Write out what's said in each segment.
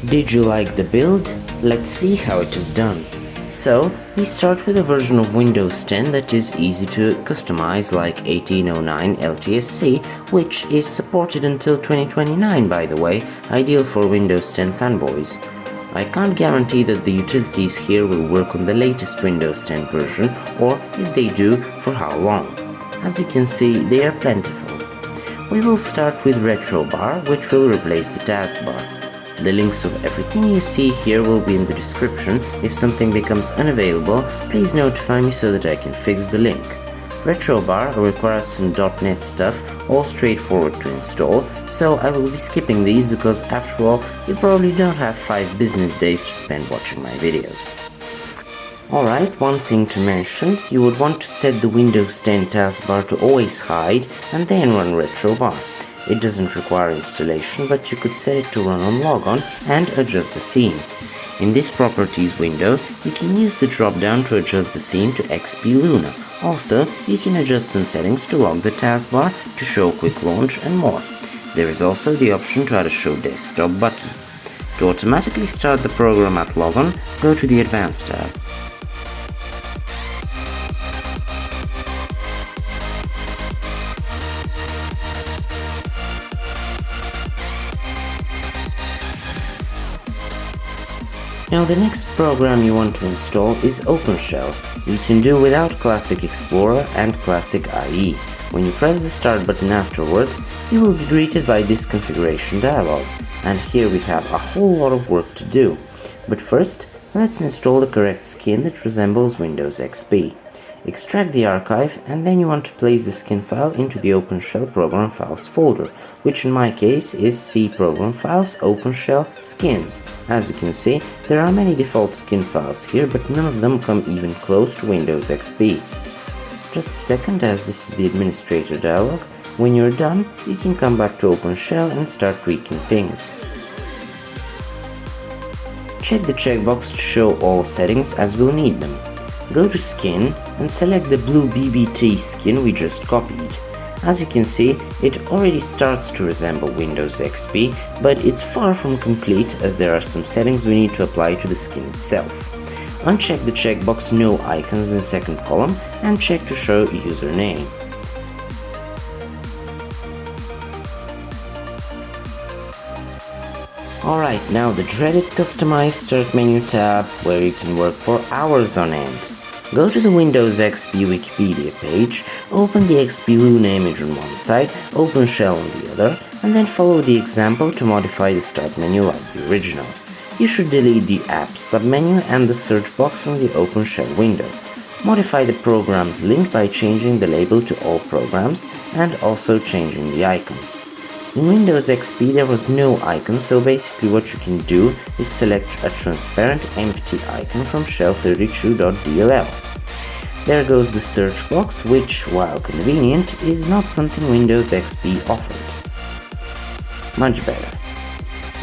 Did you like the build? Let's see how it is done. So, we start with a version of Windows 10 that is easy to customize, like 1809 LTSC, which is supported until 2029 by the way, ideal for Windows 10 fanboys. I can't guarantee that the utilities here will work on the latest Windows 10 version, or if they do, for how long. As you can see, they are plentiful. We will start with RetroBar, which will replace the Taskbar. The links of everything you see here will be in the description. If something becomes unavailable, please notify me so that I can fix the link. RetroBar requires some .NET stuff, all straightforward to install, so I will be skipping these because after all, you probably don't have 5 business days to spend watching my videos. Alright, one thing to mention, you would want to set the Windows 10 taskbar to always hide and then run RetroBar. It doesn't require installation, but you could set it to run on logon and adjust the theme. In this properties window, you can use the drop-down to adjust the theme to XP Luna. Also, you can adjust some settings to lock the taskbar, to show quick launch and more. There is also the option to add a show desktop button. To automatically start the program at logon, go to the Advanced tab. Now the next program you want to install is OpenShell. You can do without Classic Explorer and Classic IE. When you press the start button afterwards, you will be greeted by this configuration dialog. And here we have a whole lot of work to do. But first, let's install the correct skin that resembles Windows XP. Extract the archive and then you want to place the skin file into the OpenShell program files folder, which in my case is C program files OpenShell skins. As you can see, there are many default skin files here, but none of them come even close to Windows XP. Just a second, as this is the administrator dialog. When you're done, you can come back to OpenShell and start tweaking things. Check the checkbox to show all settings as we'll need them. Go to Skin and select the Blue BBT skin we just copied. As you can see, it already starts to resemble Windows XP, but it's far from complete as there are some settings we need to apply to the skin itself. Uncheck the checkbox No Icons in second column and check to show username. Alright, now the dreaded Customize Start Menu tab, where you can work for hours on end. Go to the Windows XP Wikipedia page, open the XP Luna image on one side, OpenShell on the other, and then follow the example to modify the start menu like the original. You should delete the Apps submenu and the search box from the OpenShell window. Modify the program's link by changing the label to All Programs and also changing the icon. In Windows XP there was no icon, so basically what you can do is select a transparent empty icon from shell32.dll. There goes the search box, which, while convenient, is not something Windows XP offered. Much better.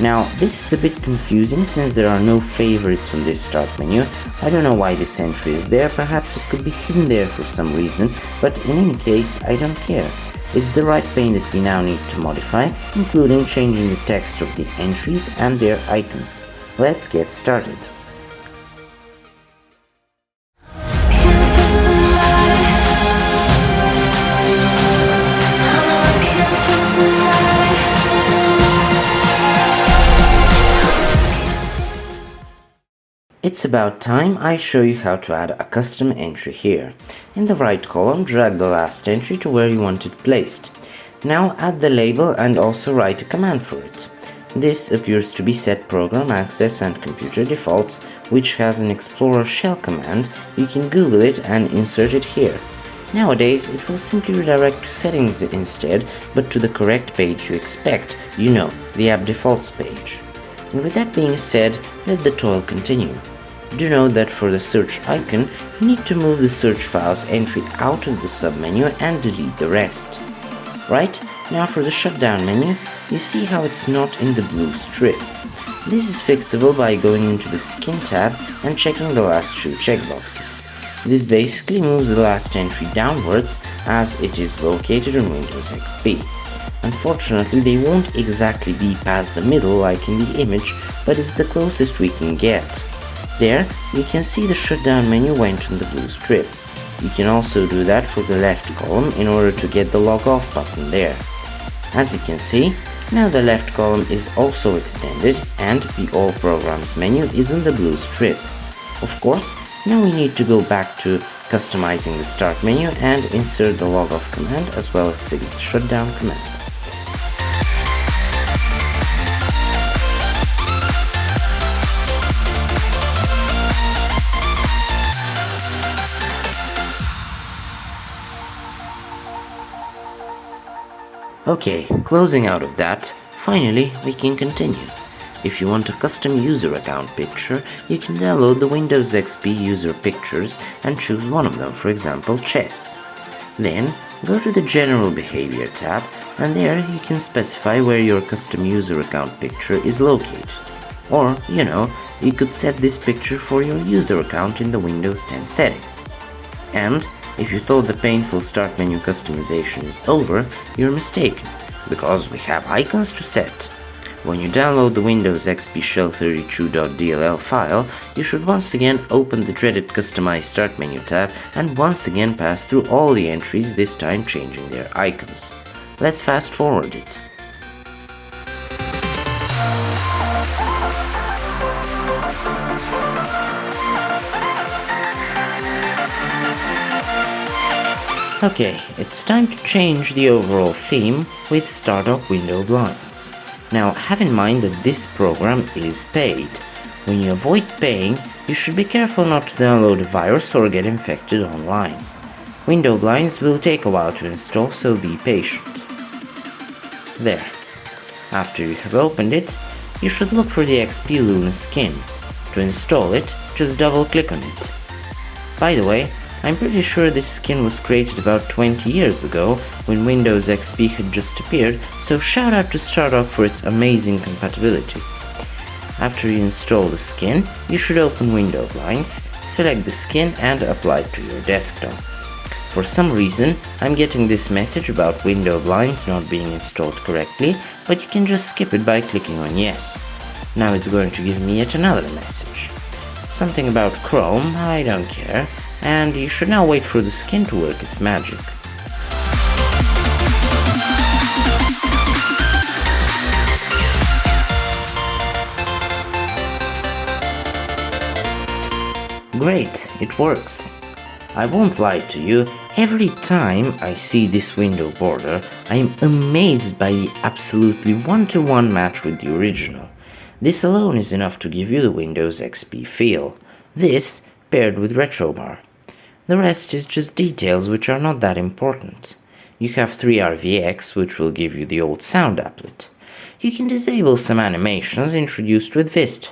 Now, this is a bit confusing since there are no favorites on this start menu. I don't know why this entry is there, perhaps it could be hidden there for some reason, but in any case, I don't care. It's the right pane that we now need to modify, including changing the text of the entries and their icons. Let's get started. It's about time I show you how to add a custom entry here. In the right column, drag the last entry to where you want it placed. Now add the label and also write a command for it. This appears to be set program access and computer defaults, which has an Explorer shell command. You can Google it and insert it here. Nowadays, it will simply redirect to settings instead, but to the correct page you expect, the app defaults page. And with that being said, let the toil continue. Do note that for the search icon, you need to move the search files entry out of the submenu and delete the rest. Right, now for the shutdown menu, you see how it's not in the blue strip. This is fixable by going into the Skin tab and checking the last 2 checkboxes. This basically moves the last entry downwards as it is located on Windows XP. Unfortunately, they won't exactly be past the middle like in the image, but it's the closest we can get. There, you can see the shutdown menu went on the blue strip. You can also do that for the left column in order to get the log off button there. As you can see, now the left column is also extended and the All Programs menu is on the blue strip. Of course, now we need to go back to customizing the start menu and insert the log off command as well as fix the shutdown command. Okay, closing out of that, finally we can continue. If you want a custom user account picture, you can download the Windows XP user pictures and choose one of them, for example chess. Then go to the General Behavior tab and there you can specify where your custom user account picture is located. Or, you could set this picture for your user account in the Windows 10 settings. And if you thought the painful start menu customization is over, you're mistaken, because we have icons to set. When you download the Windows XP shell32.dll file, you should once again open the dreaded Customize Start Menu tab and once again pass through all the entries, this time changing their icons. Let's fast forward it. Okay, it's time to change the overall theme with Startup Window Blinds. Now, have in mind that this program is paid. When you avoid paying, you should be careful not to download a virus or get infected online. Window Blinds will take a while to install, so be patient. There. After you have opened it, you should look for the XP Luna skin. To install it, just double-click on it. By the way, I'm pretty sure this skin was created about 20 years ago, when Windows XP had just appeared, so shout out to Startup for its amazing compatibility. After you install the skin, you should open Window Blinds, select the skin and apply it to your desktop. For some reason, I'm getting this message about Window Blinds not being installed correctly, but you can just skip it by clicking on Yes. Now it's going to give me yet another message. Something about Chrome, I don't care. And you should now wait for the skin to work its magic. Great, it works. I won't lie to you, every time I see this window border, I am amazed by the absolutely one-to-one match with the original. This alone is enough to give you the Windows XP feel. This paired with RetroBar. The rest is just details which are not that important. You have 3RVX, which will give you the old sound applet. You can disable some animations introduced with Vista.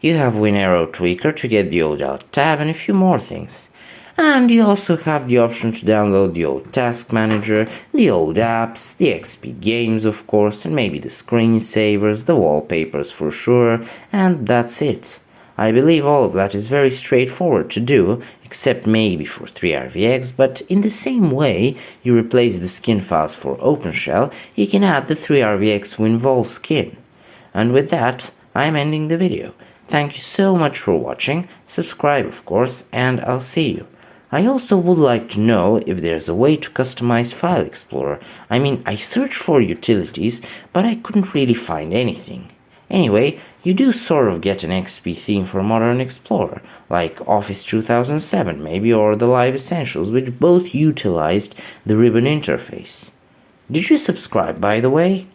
You have WinArrow Tweaker to get the old Alt tab and a few more things. And you also have the option to download the old Task Manager, the old apps, the XP games of course, and maybe the screensavers, the wallpapers for sure, and that's it. I believe all of that is very straightforward to do, except maybe for 3RVX, but in the same way you replace the skin files for OpenShell, you can add the 3RVX WinVol skin. And with that, I'm ending the video. Thank you so much for watching, subscribe of course, and I'll see you. I also would like to know if there's a way to customize File Explorer. I mean, I searched for utilities, but I couldn't really find anything. Anyway, you do sort of get an XP theme for Modern Explorer, like Office 2007 maybe, or the Live Essentials, which both utilized the ribbon interface. Did you subscribe, by the way?